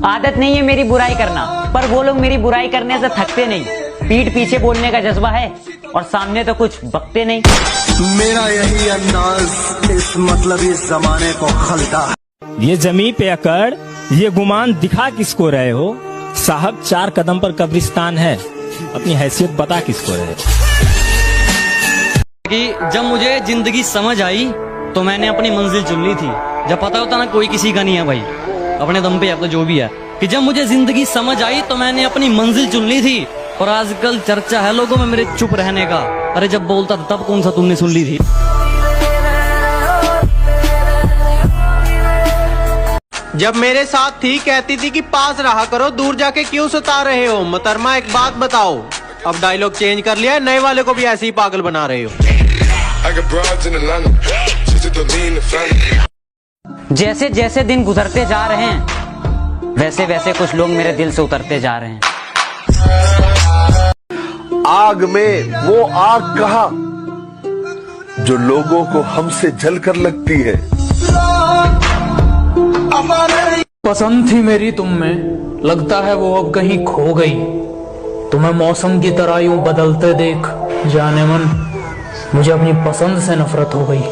आदत नहीं है मेरी बुराई करना, पर वो लोग मेरी बुराई करने से थकते नहीं। पीठ पीछे बोलने का जज्बा है और सामने तो कुछ बकते नहीं। मेरा यही अंदाज इस मतलबी जमाने को खलता है। ये जमीन पे अकड़, ये गुमान दिखा किसको रहे हो? साहब 4 कदम पर कब्रिस्तान है, अपनी हैसियत बता किसको रहे हो? कि जब मुझे जिंदगी समझ आई तो मैंने अपनी मंजिल चुन ली थी। जब पता होता ना कोई किसी का नहीं है भाई, अपने दम पे अब तो जो भी है, कि जब मुझे जिंदगी समझ आई तो मैंने अपनी मंजिल चुन ली थी। और आजकल चर्चा है लोगों में मेरे चुप रहने का। अरे जब बोलता था तब कौन सा तुमने सुन ली थी? जब मेरे साथ थी कहती थी कि पास रहा करो, दूर जाके क्यों सता रहे हो? मोहतरमा एक बात बताओ, अब डायलॉग चेंज कर लिया है, नए वाले को भी ऐसे ही पागल बना रहे हो। जैसे जैसे दिन गुजरते जा रहे हैं वैसे वैसे कुछ लोग मेरे दिल से उतरते जा रहे हैं। आग में वो आग कहाँ जो लोगों को हमसे जलकर लगती है। पसंद थी मेरी तुम में, लगता है वो अब कहीं खो गई। तुम्हें मौसम की तरह यूं बदलते देख जाने मन मुझे अपनी पसंद से नफरत हो गई।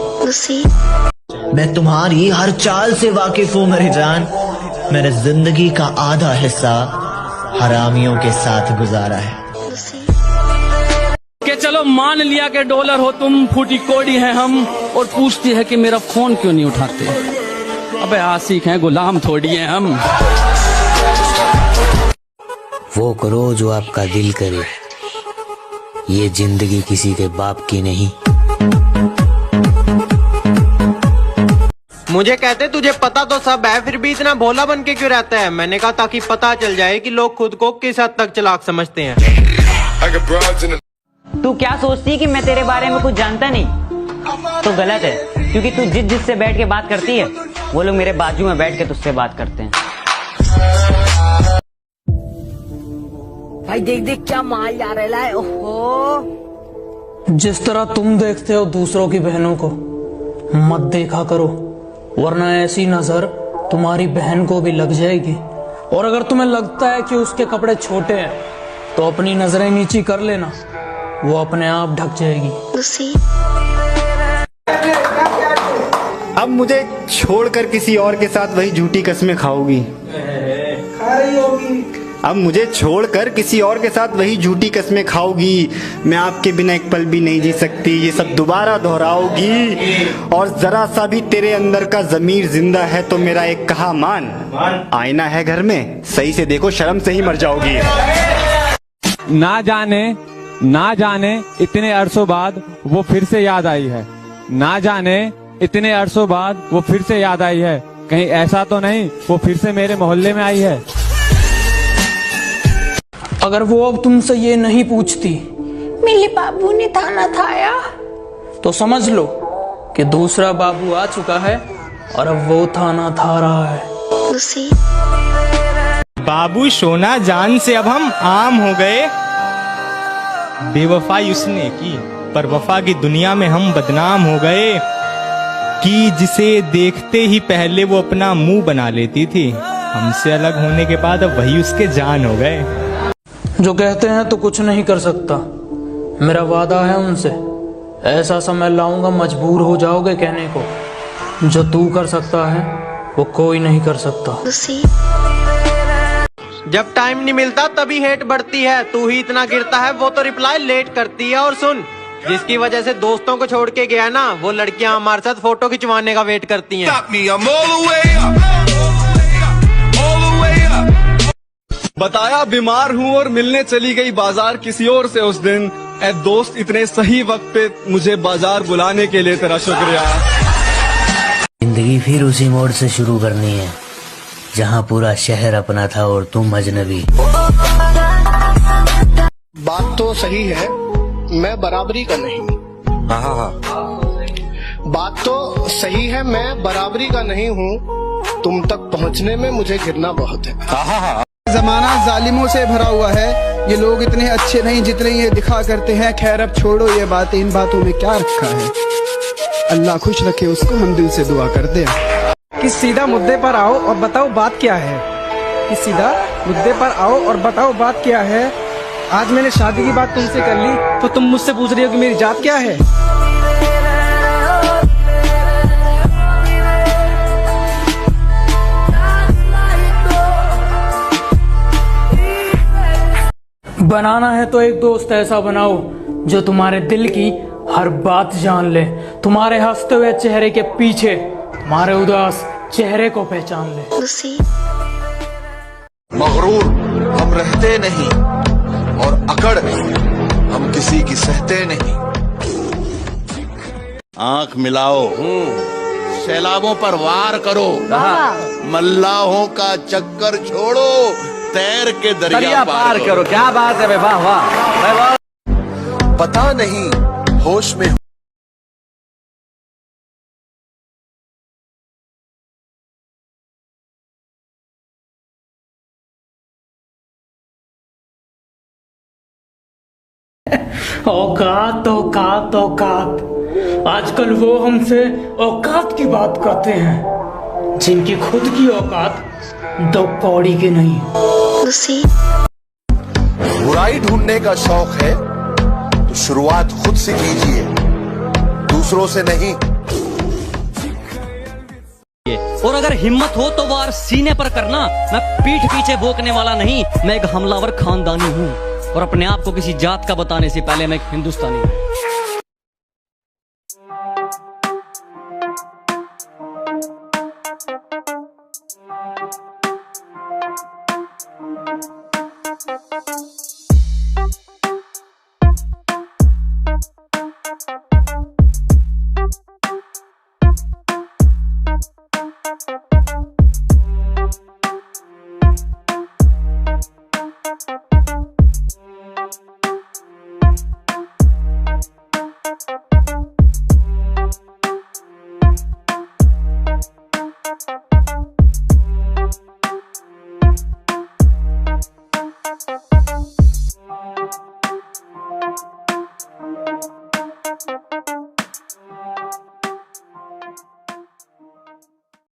मैं तुम्हारी हर चाल से वाकिफ हूँ मेरी जान। मैंने जिंदगी का आधा हिस्सा हरामियों के साथ गुजारा है। कि चलो मान लिया कि डॉलर हो तुम, फूटी कोड़ी है हम, और पूछती है कि मेरा फोन क्यों नहीं उठाते। अबे आशिक हैं, गुलाम थोड़ी हैं हम। वो करो जो आपका दिल करे, ये जिंदगी किसी के बाप की नहीं। मुझे कहते तुझे पता तो सब है, फिर भी इतना भोला बन के क्यों रहता है? मैंने कहा ताकि पता चल जाए कि लोग खुद को किस हद तक चालाक समझते हैं। तू क्या सोचती है कि मैं तेरे बारे में कुछ जानता नहीं? तो गलत है, क्योंकि तू जिससे बैठ के बात करती है वो लोग मेरे बाजू में बैठ के तुझसे बात करते हैं। भाई देख देख क्या माल जा रहा है। ओहो, जिस तरह तुम देखते हो दूसरों की बहनों को, मत देखा करो, वरना ऐसी नजर तुम्हारी बहन को भी लग जाएगी। और अगर तुम्हें लगता है कि उसके कपड़े छोटे हैं तो अपनी नजरें नीची कर लेना, वो अपने आप ढक जाएगी। अब मुझे छोड़कर किसी और के साथ वही झूठी कस्में खाओगी। अब मुझे छोड़कर किसी और के साथ वही झूठी कस्में खाओगी। मैं आपके बिना एक पल भी नहीं जी सकती, ये सब दोबारा दोहराओगी। और जरा सा भी तेरे अंदर का जमीर जिंदा है तो मेरा एक कहा मान, आईना है घर में, सही से देखो, शर्म से ही मर जाओगी। ना जाने इतने अरसों बाद वो फिर से याद आई है। ना जाने इतने अरसों बाद वो फिर से याद आई है। कहीं ऐसा तो नहीं वो फिर से मेरे मोहल्ले में आई है। अगर वो अब तुमसे ये नहीं पूछती मेरे बाबू ने थाना थाया, तो समझ लो कि दूसरा बाबू आ चुका है और अब वो थाना था रहा है। बाबू सोना जान से अब हम आम हो गए। बेवफाई उसने की पर वफा की दुनिया में हम बदनाम हो गए। कि जिसे देखते ही पहले वो अपना मुंह बना लेती थी, हमसे अलग होने के बाद अब वही उसके जान हो गए। जो कहते हैं तो कुछ नहीं कर सकता, मेरा वादा है उनसे, ऐसा समय लाऊंगा मजबूर हो जाओगे कहने को, जो तू कर सकता है वो कोई नहीं कर सकता। जब टाइम नहीं मिलता तभी हेट बढ़ती है, तू ही इतना गिरता है वो तो रिप्लाई लेट करती है। और सुन, जिसकी वजह से दोस्तों को छोड़ के गया ना, वो लड़कियां हमारे साथ फोटो खिंचवाने का वेट करती हैं। बताया बीमार हूँ और मिलने चली गई बाजार किसी और से उस दिन। ऐ दोस्त इतने सही वक्त पे मुझे बाजार बुलाने के लिए तेरा शुक्रिया। जिंदगी फिर उसी मोड़ से शुरू करनी है जहाँ पूरा शहर अपना था और तुम अजनबी। बात तो सही है, मैं बराबरी का नहीं। बात तो सही है, मैं बराबरी का नहीं हूँ। तुम तक पहुँचने में मुझे गिरना बहुत है। जमाना जालिमों से भरा हुआ है, ये लोग इतने अच्छे नहीं जितने ये दिखा करते हैं। खैर अब छोड़ो ये बातें, इन बातों में क्या रखा है। अल्लाह खुश रखे उसको, हम दिल से दुआ करते हैं। कि सीधा मुद्दे पर आओ और बताओ बात क्या है। कि सीधा मुद्दे पर आओ और बताओ बात क्या है। आज मैंने शादी की बात तुमसे कर ली तो तुम मुझसे पूछ रही हो कि मेरी जात क्या है। बनाना है तो एक दोस्त ऐसा बनाओ जो तुम्हारे दिल की हर बात जान ले, तुम्हारे हंसते हुए चेहरे के पीछे तुम्हारे उदास चेहरे को पहचान ले। मगरूर हम रहते नहीं और अकड़ हम किसी की सहते नहीं। आंख मिलाओ, सैलाबों पर वार करो, मल्लाहों का चक्कर छोड़ो, तैर के दरिया पार करो। क्या बात है, वाह वाह। पता नहीं होश में औकात औकात औकात, आजकल वो हमसे औकात की बात करते हैं जिनकी खुद की औकात 2 कौड़ी की नहीं। बुराई ढूंढने का शौक है तो शुरुआत खुद से कीजिए, दूसरों से नहीं। और अगर हिम्मत हो तो वार सीने पर करना। मैं पीठ पीछे भोंकने वाला नहीं, मैं एक हमलावर खानदानी हूँ और अपने आप को किसी जात का बताने से पहले मैं एक हिंदुस्तानी हूँ।